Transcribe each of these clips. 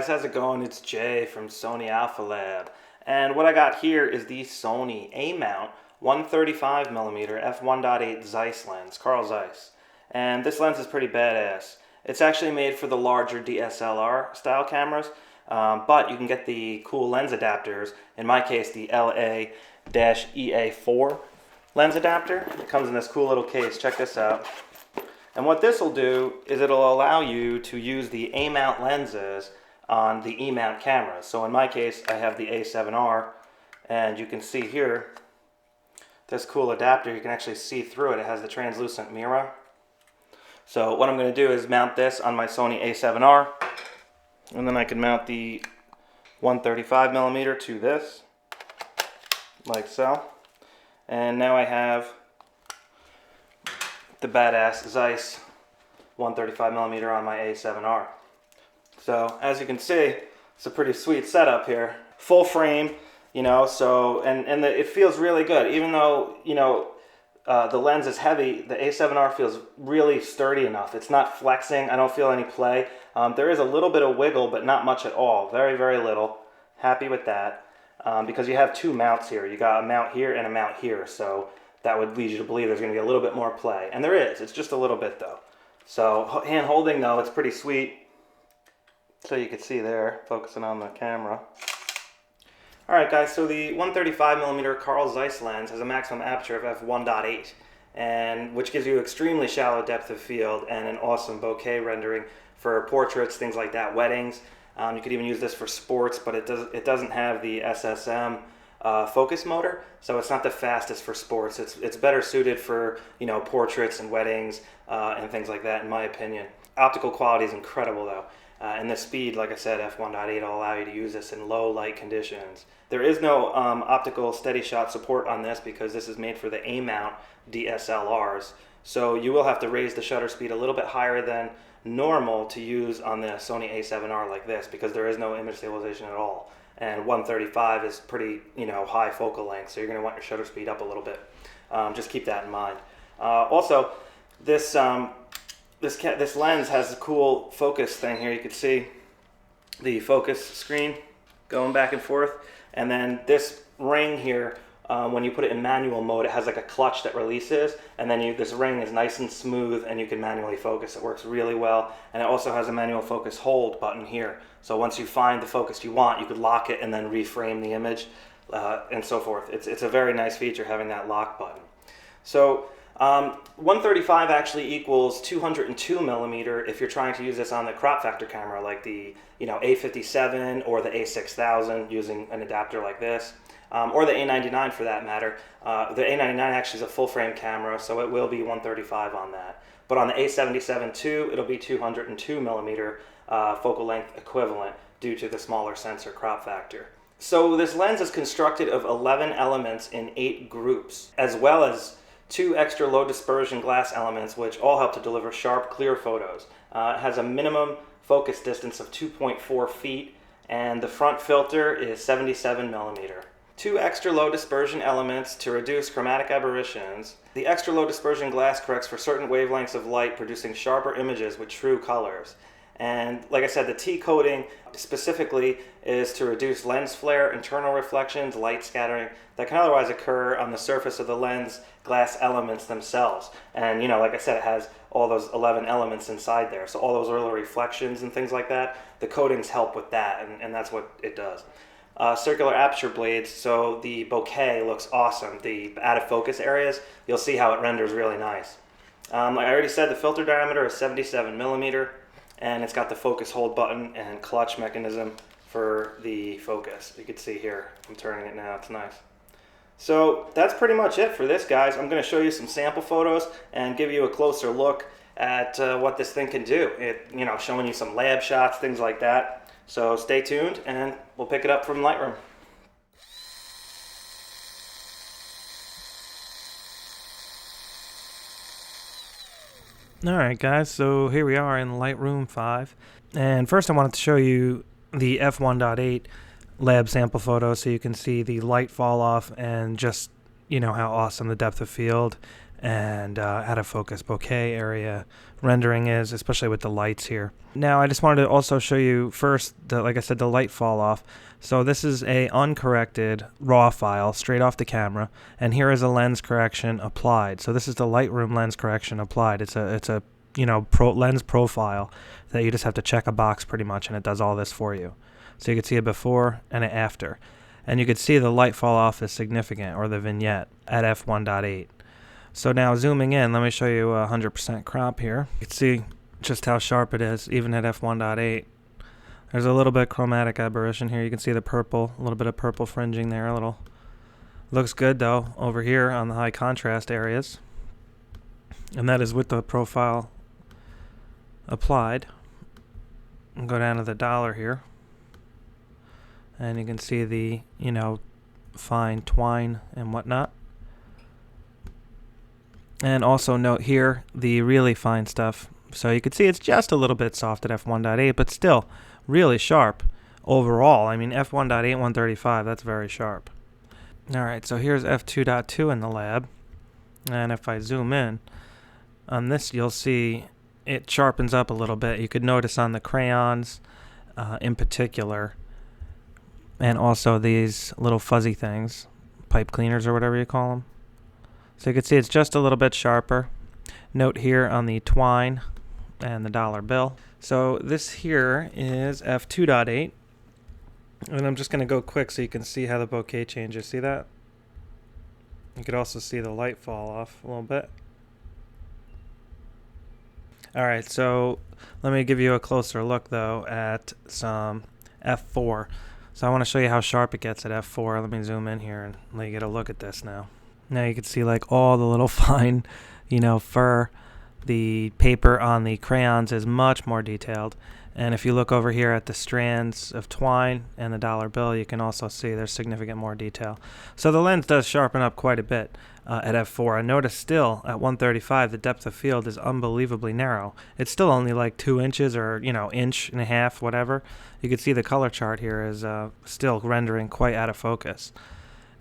guys, how's it going? It's Jay from Sony Alpha Lab, and what I got here is the Sony A-mount 135mm f1.8 Zeiss lens, Carl Zeiss, and this lens is pretty badass. It's actually made for the larger DSLR style cameras, but you can get the cool lens adapters. In my case, the LA-EA4 lens adapter. It comes in this cool little case. Check this out. And what this will do is it'll allow you to use the A-mount lenses on the E-mount cameras. So in my case, I have the A7R, and you can see here, this cool adapter, you can actually see through it. It has the translucent mirror. So what I'm going to do is mount this on my Sony A7R, and then I can mount the 135mm to this, like so. And now I have the badass Zeiss 135mm on my A7R. So as you can see, it's a pretty sweet setup here. Full frame, you know, so, and it feels really good. Even though, you know, the lens is heavy, the A7R feels really sturdy enough. It's not flexing, I don't feel any play. There is a little bit of wiggle, but not much at all. Very, very little. Happy with that. Because you have two mounts here. You got a mount here and a mount here, so that would lead you to believe there's going to be a little bit more play. And there is. It's just a little bit, though. So hand holding, though, it's pretty sweet. So you can see there, focusing on the camera. Alright guys, so the 135mm Carl Zeiss lens has a maximum aperture of f1.8, and which gives you extremely shallow depth of field and an awesome bokeh rendering for portraits, things like that, weddings. You could even use this for sports, but it doesn't have the SSM focus motor, so it's not the fastest for sports. It's better suited for, you know, portraits and weddings and things like that, in my opinion. Optical quality is incredible though, and the speed, like I said, f1.8 will allow you to use this in low light conditions. There is no optical steady shot support on this because this is made for the A-mount DSLRs, so you will have to raise the shutter speed a little bit higher than normal to use on the Sony A7R like this, because there is no image stabilization at all. And 135 is pretty, you know, high focal length, so you're going to want your shutter speed up a little bit. Just keep that in mind. Also, this lens has a cool focus thing here. You can see the focus screen going back and forth, and then this ring here, when you put it in manual mode, it has like a clutch that releases, and then this ring is nice and smooth, and you can manually focus. It works really well, and it also has a manual focus hold button here. So once you find the focus you want, you could lock it and then reframe the image, and so forth. It's a very nice feature having that lock button. So 135 actually equals 202mm if you're trying to use this on the crop factor camera, like the, you know, A57 or the A6000 using an adapter like this. Or the A99 for that matter. The A99 actually is a full frame camera, so it will be 135 on that. But on the A77 II, it'll be 202mm focal length equivalent due to the smaller sensor crop factor. So this lens is constructed of 11 elements in 8 groups, as well as 2 extra low dispersion glass elements, which all help to deliver sharp, clear photos. It has a minimum focus distance of 2.4 feet, and the front filter is 77mm. 2 extra low dispersion elements to reduce chromatic aberrations. The extra low dispersion glass corrects for certain wavelengths of light, producing sharper images with true colors. And like I said, the T coating specifically is to reduce lens flare, internal reflections, light scattering that can otherwise occur on the surface of the lens glass elements themselves. And, you know, like I said, it has all those 11 elements inside there. So all those little reflections and things like that, the coatings help with that, and that's what it does. Circular aperture blades, so the bokeh looks awesome. The out of focus areas, you'll see how it renders really nice. Like I already said, the filter diameter is 77mm, and it's got the focus hold button and clutch mechanism for the focus. You can see here, I'm turning it now, it's nice. So that's pretty much it for this, guys. I'm going to show you some sample photos and give you a closer look at what this thing can do. You know, showing you some lab shots, things like that. So stay tuned, and we'll pick it up from Lightroom. Alright guys, so here we are in Lightroom 5. And first I wanted to show you the f1.8 lab sample photo so you can see the light fall off and just, you know, how awesome the depth of field and out of focus bokeh area rendering is, especially with the lights here. Now I just wanted to also show you first, like I said, the light fall off. So this is a uncorrected RAW file straight off the camera, and here is a lens correction applied. So this is the Lightroom lens correction applied. It's a lens profile that you just have to check a box pretty much, and it does all this for you. So you can see a before and an after, and you can see the light fall off is significant, or the vignette, at f1.8. So now zooming in, let me show you 100% crop here. You can see just how sharp it is, even at f1.8. There's a little bit of chromatic aberration here. You can see the purple, a little bit of purple fringing there. A little looks good though over here on the high contrast areas, and that is with the profile applied. I'll go down to the dollar here, and you can see the fine twine and whatnot. And also note here the really fine stuff. So you can see it's just a little bit soft at f1.8, but still really sharp overall. I mean, f1.8 135, that's very sharp. Alright, so here's f2.2 in the lab, and if I zoom in on this, you'll see it sharpens up a little bit. You could notice on the crayons in particular, and also these little fuzzy things, pipe cleaners or whatever you call them. So you can see it's just a little bit sharper. Note here on the twine and the dollar bill. So this here is f2.8, and I'm just going to go quick so you can see how the bokeh changes. See that? You could also see the light fall off a little bit. Alright, so let me give you a closer look though at some f4. So I want to show you how sharp it gets at f4. Let me zoom in here and let you get a look at this now. Now you can see like all the little fine, fur. The paper on the crayons is much more detailed. And if you look over here at the strands of twine and the dollar bill, you can also see there's significant more detail. So the lens does sharpen up quite a bit at f4. I notice still at 135 the depth of field is unbelievably narrow. It's still only like 2 inches or inch and a half, whatever. You can see the color chart here is still rendering quite out of focus.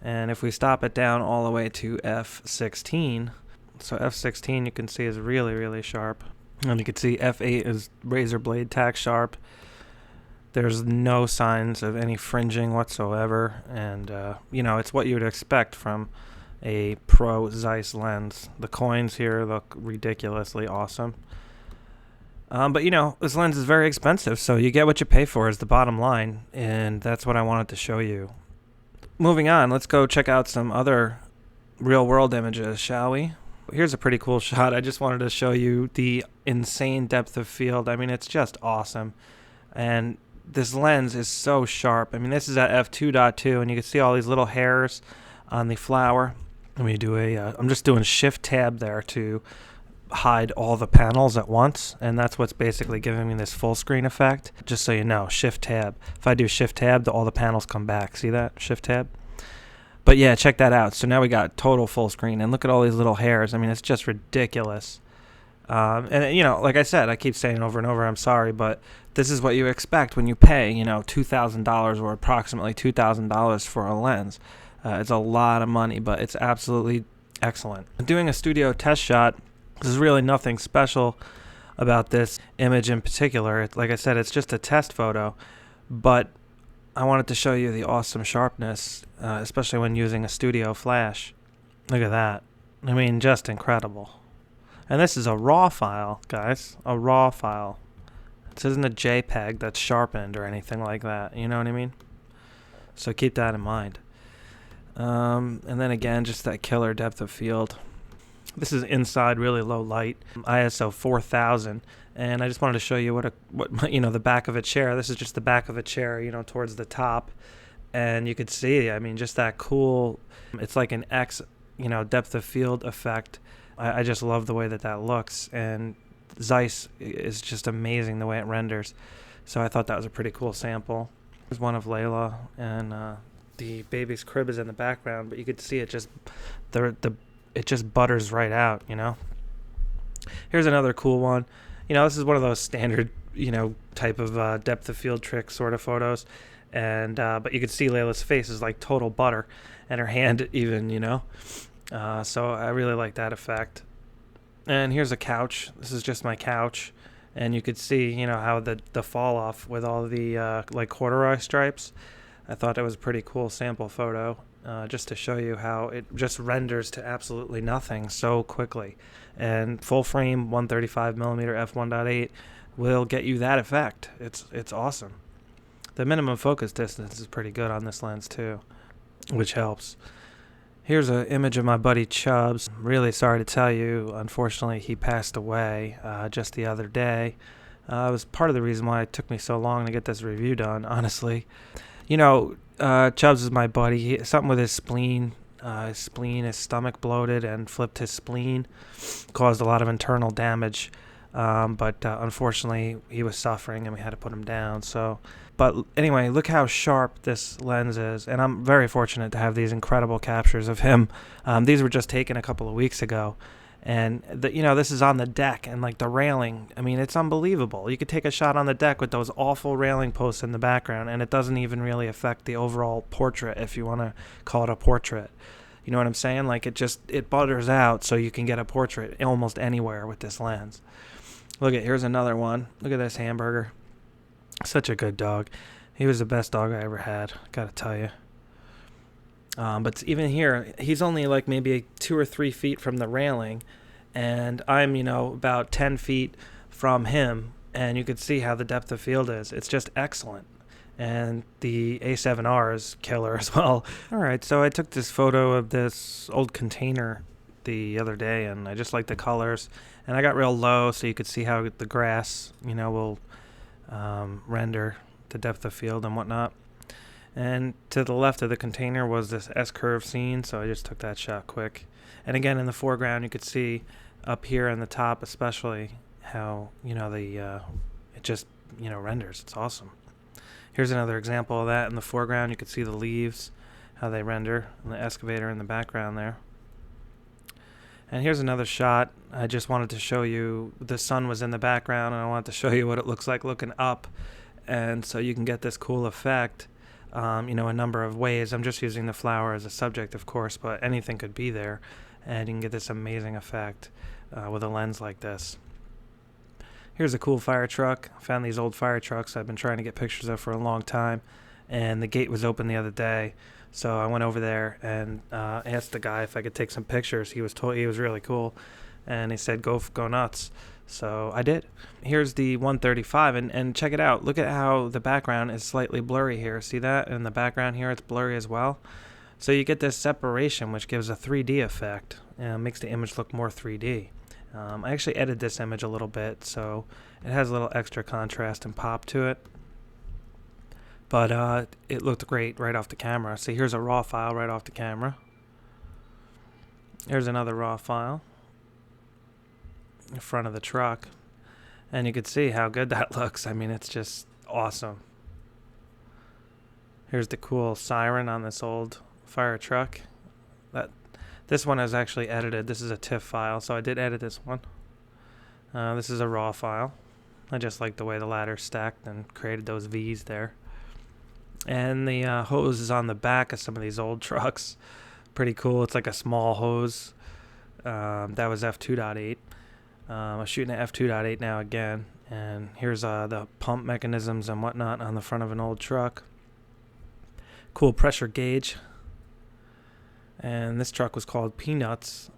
And if we stop it down all the way to f16, so f16 you can see is really, really sharp. And you can see f8 is razor blade tack sharp. There's no signs of any fringing whatsoever. And, it's what you would expect from a pro Zeiss lens. The coins here look ridiculously awesome. But, this lens is very expensive, so you get what you pay for is the bottom line. And that's what I wanted to show you. Moving on, let's go check out some other real-world images, shall we? Here's a pretty cool shot. I just wanted to show you the insane depth of field. I mean, it's just awesome. And this lens is so sharp. I mean, this is at f2.2, and you can see all these little hairs on the flower. Let me do I'm just doing shift tab there to hide all the panels at once, and that's what's basically giving me this full screen effect. Just so you know, shift tab. If I do shift tab, all the panels come back. See that? Shift tab. But yeah, check that out. So now we got total full screen, and look at all these little hairs. I mean, it's just ridiculous. And like I said, I keep saying over and over, I'm sorry, but this is what you expect when you pay, $2,000 or approximately $2,000 for a lens. It's a lot of money, but it's absolutely excellent. Doing a studio test shot, there's really nothing special about this image in particular. Like I said, it's just a test photo, but I wanted to show you the awesome sharpness, especially when using a studio flash. Look at that. I mean, just incredible. And this is a RAW file, guys. A RAW file. This isn't a JPEG that's sharpened or anything like that. You know what I mean? So keep that in mind. And then again, just that killer depth of field. This is inside really low light, ISO 4000, and I just wanted to show you what the back of a chair. This is just the back of a chair, towards the top, and you could see, I mean, just that cool. It's like an X, depth of field effect. I just love the way that looks, and Zeiss is just amazing the way it renders. So I thought that was a pretty cool sample. There's one of Layla, and the baby's crib is in the background, but you could see it just it just butters right out, Here's another cool one. This is one of those standard, type of depth of field trick sort of photos. And but you could see Layla's face is like total butter, and her hand even, So I really like that effect. And here's a couch. This is just my couch. And you could see, how the fall off with all the like corduroy stripes. I thought it was a pretty cool sample photo, just to show you how it just renders to absolutely nothing so quickly. And full frame 135mm f1.8 will get you that effect. It's awesome. The minimum focus distance is pretty good on this lens too, which helps. Here's an image of my buddy Chubbs. Really sorry to tell you, unfortunately he passed away just the other day. It was part of the reason why it took me so long to get this review done, honestly. Chubbs is my buddy. Something with his spleen. His stomach bloated and flipped his spleen. Caused a lot of internal damage. But unfortunately, he was suffering and we had to put him down. But anyway, look how sharp this lens is. And I'm very fortunate to have these incredible captures of him. These were just taken a couple of weeks ago. And, this is on the deck and, like, the railing. I mean, it's unbelievable. You could take a shot on the deck with those awful railing posts in the background, and it doesn't even really affect the overall portrait, if you want to call it a portrait. You know what I'm saying? Like, it butters out so you can get a portrait almost anywhere with this lens. Here's another one. Look at this hamburger. Such a good dog. He was the best dog I ever had, gotta tell you. But even here, he's only like maybe 2 or 3 feet from the railing, and I'm, about 10 feet from him, and you could see how the depth of field is. It's just excellent. And the A7R is killer as well. All right, so I took this photo of this old container the other day, and I just like the colors. And I got real low so you could see how the grass, will render the depth of field and whatnot. And to the left of the container was this S-curve scene, so I just took that shot quick. And again, in the foreground, you could see up here in the top especially how, it just, renders. It's awesome. Here's another example of that. In the foreground, you could see the leaves, how they render, and the excavator in the background there. And here's another shot. I just wanted to show you the sun was in the background, and I wanted to show you what it looks like looking up. And so you can get this cool effect, a number of ways. I'm just using the flower as a subject, of course, but anything could be there. And you can get this amazing effect with a lens like this. Here's a cool fire truck. I found these old fire trucks I've been trying to get pictures of for a long time. And the gate was open the other day. So I went over there and asked the guy if I could take some pictures. He was really cool. And he said, go nuts. So I did. Here's the 135, and check it out. Look at how the background is slightly blurry here. See that? In the background here, it's blurry as well. So you get this separation, which gives a 3D effect and makes the image look more 3D. I actually edited this image a little bit, so it has a little extra contrast and pop to it. But it looked great right off the camera. See, here's a raw file right off the camera. Here's another raw file in front of the truck. And you can see how good that looks. I mean, it's just awesome. Here's the cool siren on this old fire truck. This one is actually edited. This is a TIFF file, so I did edit this one. This is a raw file. I just like the way the ladder's stacked and created those V's there. And the hose is on the back of some of these old trucks. Pretty cool. It's like a small hose. That was f2.8. I'm shooting at f2.8 now again. And here's the pump mechanisms and whatnot on the front of an old truck. Cool pressure gauge. And this truck was called Peanuts.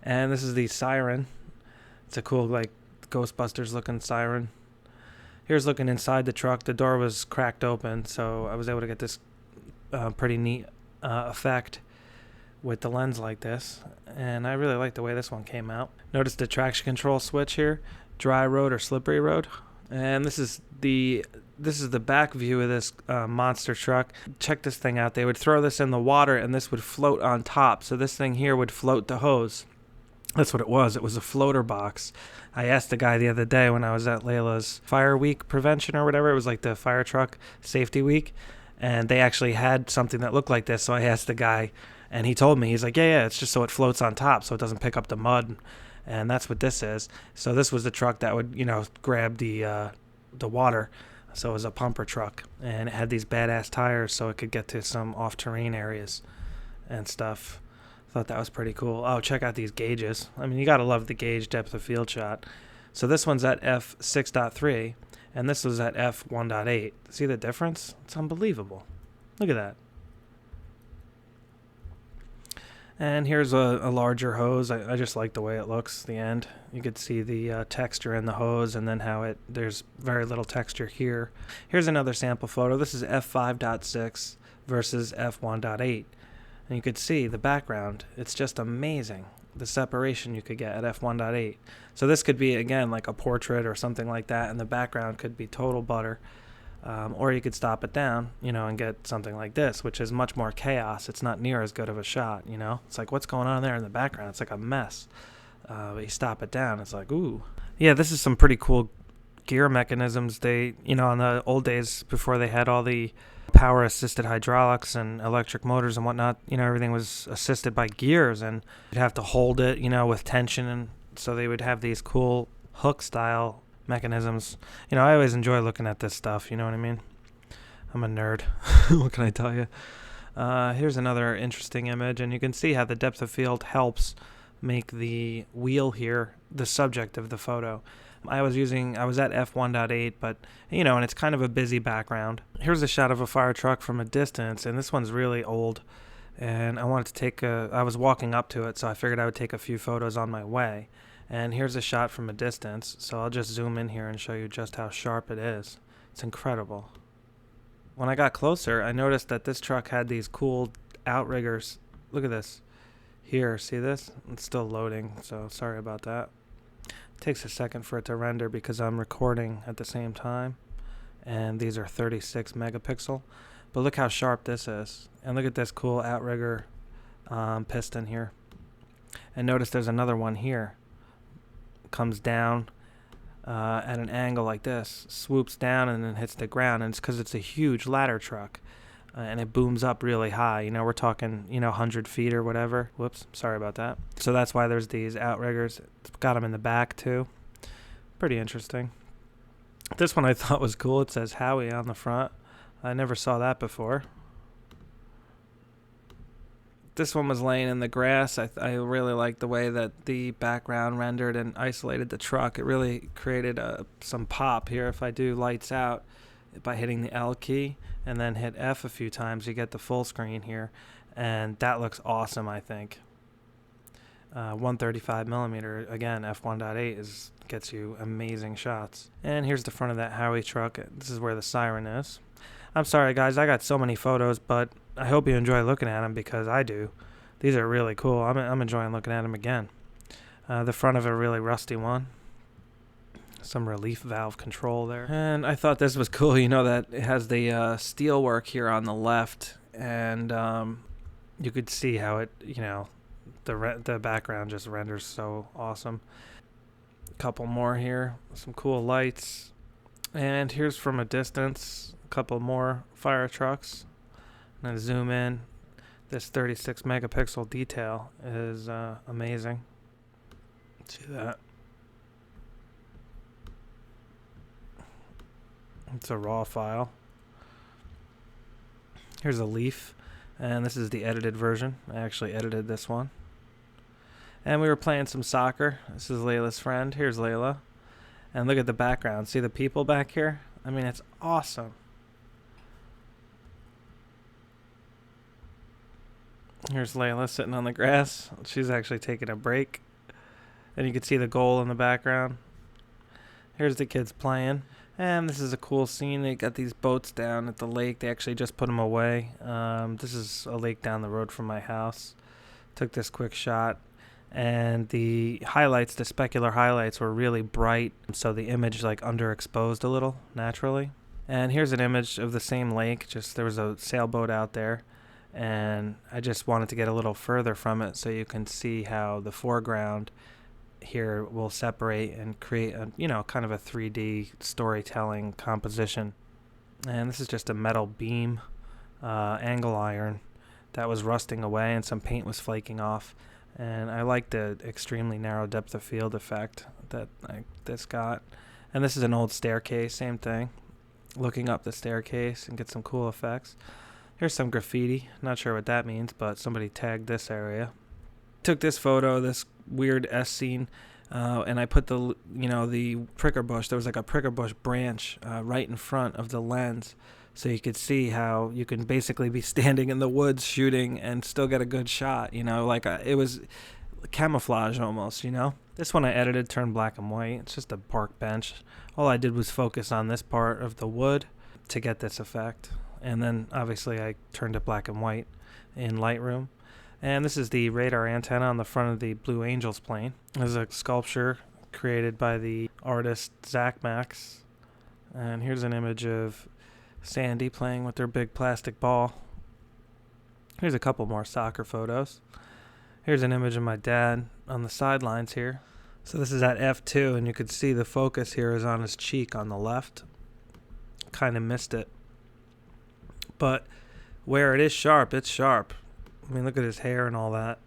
And this is the siren. It's a cool, like, Ghostbusters looking siren. Here's looking inside the truck. The door was cracked open, so I was able to get this pretty neat effect with the lens like this. And I really like the way this one came out. Notice the traction control switch here. Dry road or slippery road. And this is the back view of this monster truck. Check this thing out. They would throw this in the water and this would float on top. So this thing here would float the hose. That's what it was. It was a floater box. I asked the guy the other day when I was at Layla's Fire Week prevention or whatever. It was like the fire truck safety week. And they actually had something that looked like this. So I asked the guy and he told me, he's like, yeah, it's just so it floats on top so it doesn't pick up the mud. And that's what this is. So this was the truck that would, grab the water. So it was a pumper truck. And it had these badass tires so it could get to some off-terrain areas and stuff. Thought that was pretty cool. Oh, check out these gauges. I mean, you gotta love the gauge depth of field shot. So this one's at f6.3, and this was at f1.8. See the difference? It's unbelievable. Look at that. And here's a larger hose. I just like the way it looks, the end. You could see the texture in the hose, and then how there's very little texture here. Here's another sample photo. This is f5.6 versus f1.8. And you could see the background. It's just amazing, the separation you could get at f1.8. So this could be, again, like a portrait or something like that, and the background could be total butter. Or you could stop it down, and get something like this, which is much more chaos. It's not near as good of a shot, It's like, what's going on there in the background? It's like a mess. But you stop it down, it's like, ooh. Yeah, this is some pretty cool gear mechanisms. They, in the old days, before they had all the power-assisted hydraulics and electric motors and whatnot, everything was assisted by gears, and you'd have to hold it, with tension, and so they would have these cool hook-style mechanisms. I always enjoy looking at this stuff, you know what I mean? I'm a nerd. What can I tell you? Here's another interesting image, and you can see how the depth of field helps make the wheel here the subject of the photo. I was at f1.8, but, and it's kind of a busy background. Here's a shot of a fire truck from a distance, and this one's really old, and I wanted to I was walking up to it, so I figured I would take a few photos on my way. And here's a shot from a distance, so I'll just zoom in here and show you just how sharp it is. It's incredible. When I got closer, I noticed that this truck had these cool outriggers. Look at this. Here, see this? It's still loading, so sorry about that. It takes a second for it to render because I'm recording at the same time. And these are 36 megapixel. But look how sharp this is. And look at this cool outrigger piston here. And notice there's another one here. Comes down at an angle like this, swoops down and then hits the ground, and it's because it's a huge ladder truck, and it booms up really high. We're talking 100 feet or whatever. Whoops, sorry about that. So that's why there's these outriggers. It's got them in the back too. Pretty interesting. This one I thought was cool. It says Howie on the front. I never saw that before. This one was laying in the grass. I really liked the way that the background rendered and isolated the truck. It really created some pop here. If I do lights out by hitting the L key and then hit F a few times, you get the full screen here. And that looks awesome, I think. 135 millimeter, again, f1.8 gets you amazing shots. And here's the front of that Howie truck. This is where the siren is. I'm sorry, guys. I got so many photos, but I hope you enjoy looking at them because I do. These are really cool. I'm enjoying looking at them again. The front of a really rusty one. Some relief valve control there. And I thought this was cool, that it has the steel work here on the left. And you could see how it, the background just renders so awesome. A couple more here. Some cool lights. And here's from a distance. Couple more fire trucks. And I zoom in. This 36 megapixel detail is amazing. See that? It's a raw file. Here's a leaf, and this is the edited version. I actually edited this one. And we were playing some soccer. This is Layla's friend. Here's Layla. And look at the background. See the people back here? I mean, it's awesome. Here's Layla sitting on the grass. She's actually taking a break. And you can see the goal in the background. Here's the kids playing. And this is a cool scene. They got these boats down at the lake. They actually just put them away. This is a lake down the road from my house. Took this quick shot. And the highlights, the specular highlights, were really bright. So the image underexposed a little naturally. And here's an image of the same lake. Just there was a sailboat out there. And I just wanted to get a little further from it so you can see how the foreground here will separate and create a, kind of a 3D storytelling composition. And this is just a metal beam, angle iron that was rusting away and some paint was flaking off. And I like the extremely narrow depth of field effect that this got. And this is an old staircase, same thing. Looking up the staircase and get some cool effects. Here's some graffiti. Not sure what that means, but somebody tagged this area. took this photo, this weird S scene, and I put the pricker bush. There was like a pricker bush branch right in front of the lens, so you could see how you can basically be standing in the woods shooting and still get a good shot. Like it was camouflage almost. This one I edited, turned black and white. It's just a park bench. All I did was focus on this part of the wood to get this effect, and then obviously I turned it black and white in Lightroom. And this is the radar antenna on the front of the Blue Angels plane. This is a sculpture created by the artist Zach Max. And here's an image of Sandy playing with their big plastic ball. Here's a couple more soccer photos. Here's an image of my dad on the sidelines here. So this is at f2, and you could see the focus here is on his cheek on the left. Kind of missed it. But where it is sharp, it's sharp. I mean, look at his hair and all that.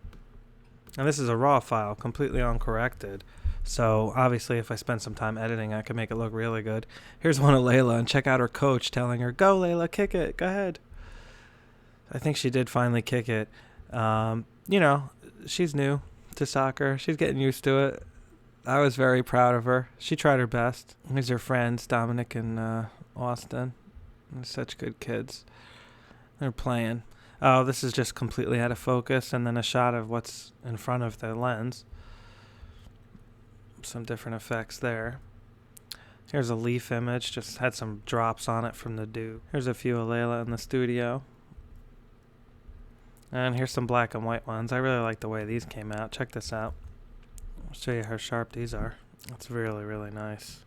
And this is a raw file, completely uncorrected. So obviously if I spend some time editing, I can make it look really good. Here's one of Layla, and check out her coach telling her, "Go Layla, kick it, go ahead." I think she did finally kick it. She's new to soccer. She's getting used to it. I was very proud of her. She tried her best. Here's her friends, Dominic and Austin. They're such good kids. They're playing. Oh, this is just completely out of focus, and then a shot of what's in front of the lens. Some different effects there. Here's a leaf image, just had some drops on it from the dew. Here's a few of Layla in the studio. And here's some black and white ones. I really like the way these came out. Check this out. I'll show you how sharp these are. It's really, really nice.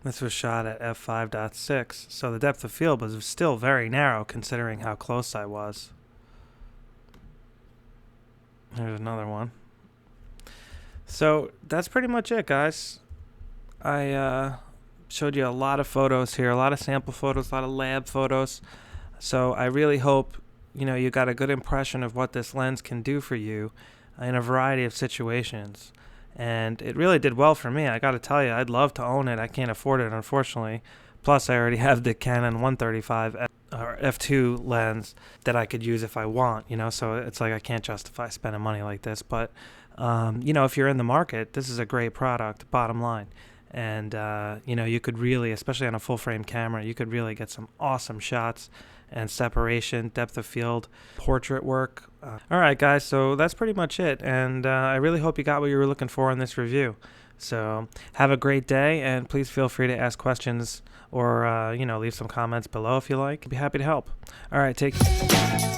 This was shot at f5.6, so the depth of field was still very narrow considering how close I was. Here's another one. So that's pretty much it, guys. I showed you a lot of photos here, a lot of sample photos, a lot of lab photos. So I really hope you got a good impression of what this lens can do for you in a variety of situations. And it really did well for me. I got to tell you, I'd love to own it. I can't afford it, unfortunately. Plus, I already have the Canon 135 or f2 lens that I could use if I want, so it's like I can't justify spending money like this. But, if you're in the market, this is a great product, bottom line. And, you could really, especially on a full-frame camera, you could really get some awesome shots and separation, depth of field, portrait work. All right, guys, so that's pretty much it. And I really hope you got what you were looking for in this review. So have a great day, and please feel free to ask questions or, leave some comments below if you like. I'd be happy to help. All right, take care.